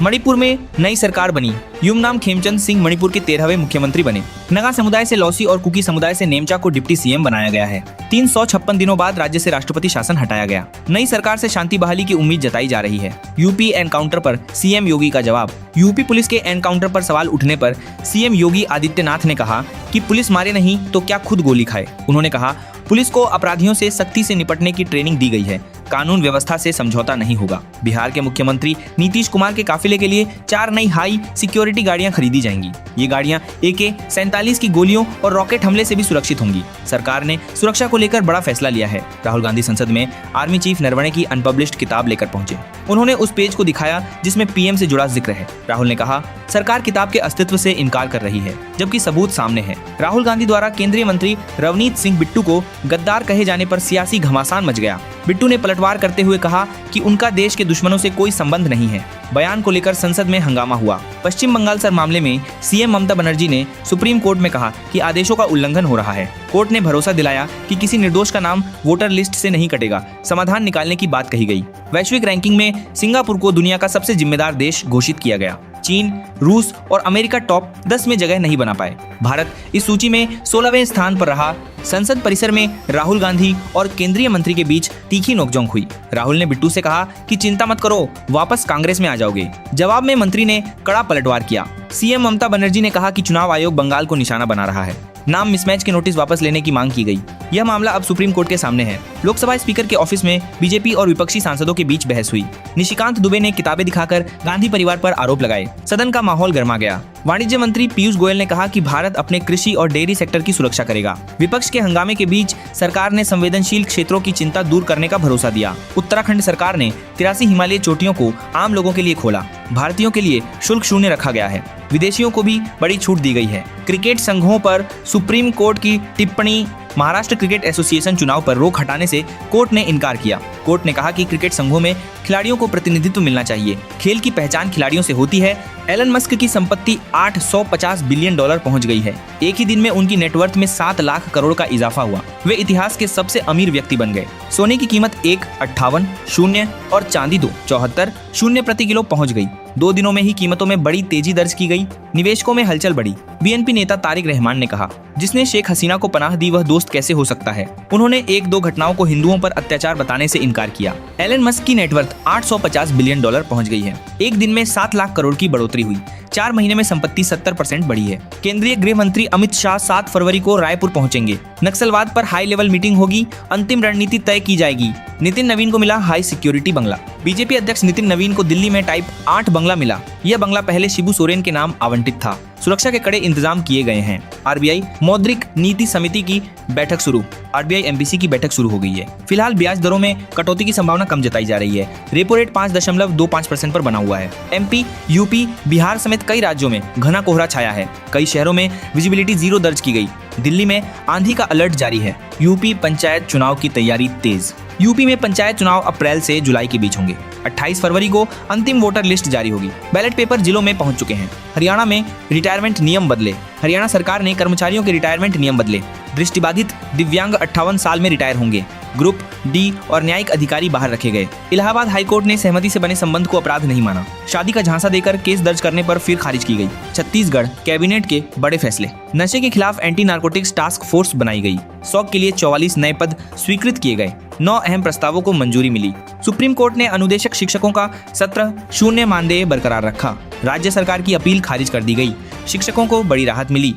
मणिपुर में नई सरकार बनी। युमनाम खेमचंद सिंह मणिपुर के 13वें मुख्यमंत्री बने। नगा समुदाय से लौसी और कुकी समुदाय से नेमचा को डिप्टी सीएम बनाया गया है। 356 दिनों बाद राज्य से राष्ट्रपति शासन हटाया गया। नई सरकार से शांति बहाली की उम्मीद जताई जा रही है। यूपी एनकाउंटर पर सीएम योगी का जवाब। यूपी पुलिस के एनकाउंटर पर सवाल उठने पर सीएम योगी आदित्यनाथ ने कहा कि पुलिस मारे नहीं तो क्या खुद गोली खाए। उन्होंने कहा, पुलिस को अपराधियों से सख्ती से निपटने की ट्रेनिंग दी गई है, कानून व्यवस्था से समझौता नहीं होगा। बिहार के मुख्यमंत्री नीतीश कुमार के काफिले के लिए 4 नई हाई सिक्योरिटी गाड़ियां खरीदी जाएंगी। ये गाड़ियां AK-47 की गोलियों और रॉकेट हमले से भी सुरक्षित होंगी। सरकार ने सुरक्षा को लेकर बड़ा फैसला लिया है। राहुल गांधी संसद में आर्मी चीफ नरवणे की अनपब्लिश्ड किताब लेकर पहुंचे। उन्होंने उस पेज को दिखाया जिसमें पीएम से जुड़ा जिक्र है। राहुल ने कहा, सरकार किताब के अस्तित्व से इनकार कर रही है, जबकि सबूत सामने है। राहुल गांधी द्वारा केंद्रीय मंत्री रवनीत सिंह बिट्टू को गद्दार कहे जाने पर सियासी घमासान मच गया। बिट्टू ने पलटवार करते हुए कहा कि उनका देश के दुश्मनों से कोई संबंध नहीं है। बयान को लेकर संसद में हंगामा हुआ। पश्चिम बंगाल सर मामले में सीएम ममता बनर्जी ने सुप्रीम कोर्ट में कहा कि आदेशों का उल्लंघन हो रहा है। कोर्ट ने भरोसा दिलाया कि किसी निर्दोष का नाम वोटर लिस्ट से नहीं कटेगा। समाधान निकालने की बात कही गई। वैश्विक रैंकिंग में सिंगापुर को दुनिया का सबसे जिम्मेदार देश घोषित किया गया। चीन, रूस और अमेरिका टॉप 10 में जगह नहीं बना पाए। भारत इस सूची में 16वें स्थान पर रहा। संसद परिसर में राहुल गांधी और केंद्रीय मंत्री के बीच तीखी नोकझोंक हुई। राहुल ने बिट्टू से कहा कि चिंता मत करो, वापस कांग्रेस में आ जाओगे। जवाब में मंत्री ने कड़ा पलटवार किया। सीएम ममता बनर्जी ने कहा कि चुनाव आयोग बंगाल को निशाना बना रहा है। नाम मिसमैच के नोटिस वापस लेने की मांग की गई। यह मामला अब सुप्रीम कोर्ट के सामने है। लोकसभा स्पीकर के ऑफिस में बीजेपी और विपक्षी सांसदों के बीच बहस हुई। निशिकांत दुबे ने किताबें दिखाकर गांधी परिवार पर आरोप लगाए। सदन का माहौल गर्मा गया। वाणिज्य मंत्री पीयूष गोयल ने कहा कि भारत अपने कृषि और डेयरी सेक्टर की सुरक्षा करेगा। विपक्ष के हंगामे के बीच सरकार ने संवेदनशील क्षेत्रों की चिंता दूर करने का भरोसा दिया। उत्तराखंड सरकार ने 83 हिमालयी चोटियों को आम लोगों के लिए खोला। भारतीयों के लिए शुल्क शून्य रखा गया है। विदेशियों को भी बड़ी छूट दी गई है। क्रिकेट संघों पर सुप्रीम कोर्ट की टिप्पणी। महाराष्ट्र क्रिकेट एसोसिएशन चुनाव पर रोक हटाने से कोर्ट ने इनकार किया। कोर्ट ने कहा कि क्रिकेट संघों में खिलाड़ियों को प्रतिनिधित्व मिलना चाहिए। खेल की पहचान खिलाड़ियों से होती है। एलन मस्क की संपत्ति $850 बिलियन पहुंच गई है। एक ही दिन में उनकी नेटवर्थ में 7 लाख करोड़ का इजाफा हुआ। वे इतिहास के सबसे अमीर व्यक्ति बन गए। सोने की कीमत 1.58 शून्य और चांदी 2.74 शून्य प्रति किलो पहुंच गई। 2 दिनों में ही कीमतों में बड़ी तेजी दर्ज की गई। निवेशकों में हलचल बढ़ी। बीएनपी नेता तारिक रहमान ने कहा, जिसने शेख हसीना को पनाह दी वह दोस्त कैसे हो सकता है। उन्होंने 1-2 घटनाओं को हिंदुओं पर अत्याचार बताने से इनकार किया। एलन मस्क की नेटवर्थ $850 बिलियन पहुंच गई है। एक दिन में 7 लाख करोड़ की बढ़ोतरी हुई। 4 महीने में संपत्ति 70% बढ़ी है। केंद्रीय गृह मंत्री अमित शाह 7 फरवरी को रायपुर पहुंचेंगे। नक्सलवाद पर हाई लेवल मीटिंग होगी। अंतिम रणनीति तय की जाएगी। नितिन नवीन को मिला हाई सिक्योरिटी बंगला। बीजेपी अध्यक्ष नितिन नवीन को दिल्ली में टाइप 8 बंगला मिला। यह बंगला पहले शिबू सोरेन के नाम आवंटित था। सुरक्षा के कड़े इंतजाम किए गए हैं। आरबीआई मौद्रिक नीति समिति की बैठक शुरू। आरबीआई एमपीसी की बैठक शुरू हो गई है। फिलहाल ब्याज दरों में कटौती की संभावना कम जताई जा रही है। रेपो रेट 5.25% पर बना हुआ है। एमपी, यूपी, बिहार समेत कई राज्यों में घना कोहरा छाया है। कई शहरों में विजिबिलिटी 0 दर्ज की गई। दिल्ली में आंधी का अलर्ट जारी है। यूपी पंचायत चुनाव की तैयारी तेज। यूपी में पंचायत चुनाव अप्रैल से जुलाई के बीच होंगे। 28 फरवरी को अंतिम वोटर लिस्ट जारी होगी। बैलेट पेपर जिलों में पहुंच चुके हैं। हरियाणा में रिटायरमेंट नियम बदले। हरियाणा सरकार ने कर्मचारियों के रिटायरमेंट नियम बदले। दृष्टिबाधित दिव्यांग 58 साल में रिटायर होंगे। ग्रुप डी और न्यायिक अधिकारी बाहर रखे गए। इलाहाबाद हाईकोर्ट ने सहमति से बने संबंध को अपराध नहीं माना। शादी का झांसा देकर केस दर्ज करने पर फिर खारिज की गई। छत्तीसगढ़ कैबिनेट के बड़े फैसले। नशे के खिलाफ एंटी नार्कोटिक्स टास्क फोर्स बनाई गई। 100 के लिए 44 नए पद स्वीकृत किए गए। 9 अहम प्रस्तावों को मंजूरी मिली। सुप्रीम कोर्ट ने अनुदेशक शिक्षकों का सत्र शून्य मानदेय बरकरार रखा। राज्य सरकार की अपील खारिज कर दी गई। शिक्षकों को बड़ी राहत मिली।